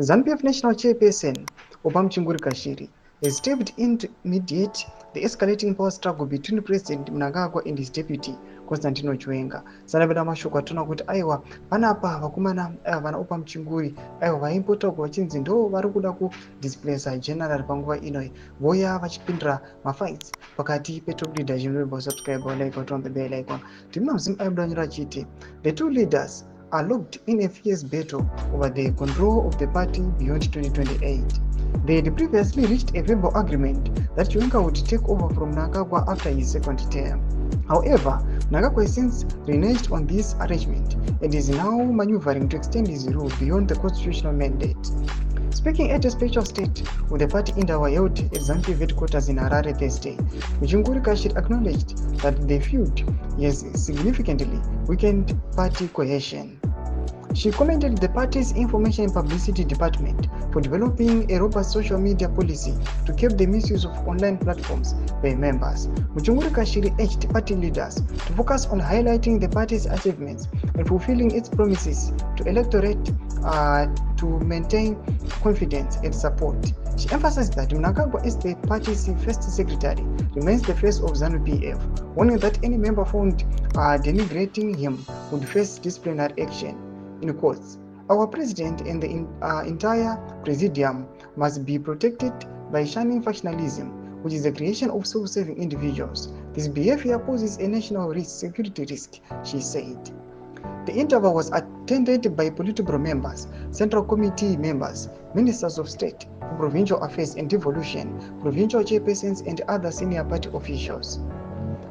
ZANU-PF National Chairperson Oppah Muchinguri has stepped in to mediate the escalating power struggle between President Mnangagwa and his deputy Constantino Chiwenga. Sanabeda mashoko atona kuti aiwa panapa vakomana vana Oppah Muchinguri aiwa vaimbotaurwa vachinzi ndo vari kuda kudisplaisa general panguva inoi voya vachipindira mafights pakati petop leader Jimmy subscribe like on the bell icon. Timnamzim aibdanyira chiti the two leaders are locked in a fierce battle over the control of the party beyond 2028. They had previously reached a verbal agreement that Chiwenga would take over from Mnangagwa after his second term. However, Mnangagwa has since reneged on this arrangement and is now maneuvering to extend his rule beyond the constitutional mandate. Speaking at a special state with the party Indaba held at ZANU-PF headquarters in Harare Thursday, Muchinguri acknowledged that the feud has significantly weakened party cohesion. She commended the party's information and publicity department for developing a robust social media policy to curb the misuse of online platforms by members. Muchinguri urged party leaders to focus on highlighting the party's achievements and fulfilling its promises to electorate to maintain confidence and support. She emphasized that Mnangagwa, as the party's first secretary, remains the face of ZANU-PF, warning that any member found denigrating him would face disciplinary action. In quotes, our president and the entire presidium must be protected by shunning factionalism, which is the creation of self-serving individuals. This behavior poses a national security risk, she said. The interview was attended by Politburo members, Central Committee members, Ministers of State, Provincial Affairs and Devolution, Provincial Chairpersons and other senior party officials.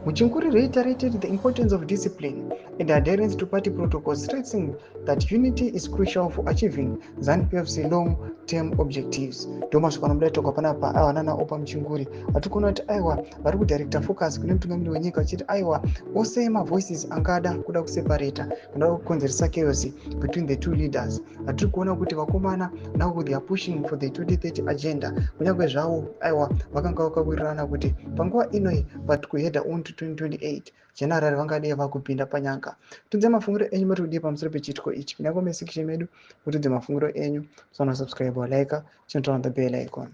Muchinguri reiterated the importance of discipline and adherence to party protocols, stressing that unity is crucial for achieving ZANU-PF's long-term objectives. Thomas Kwanamleto Kapanapa, Nana Oppah Muchinguri, Atukuna Aiwa, Baru Director Focus, Kulimtungamini Wenyika, Chit Aiwa, Osema voices Angada, Kuda separate, and all conversa chaos between the two leaders. Atukuna Kutivakumana, now they are pushing for the 2030 agenda. Kunyagwe Jao, Aiwa, Wakanka Wirana Kuti, Pangwa Inoi, but Kuheda on 2028 general vangade vakupinda panyanga tudze mafunguro enyu matudi pamusoro pechitiko ichi pinako mesection medu kutudze mafunguro enyu subscribe like turn on the bell icon.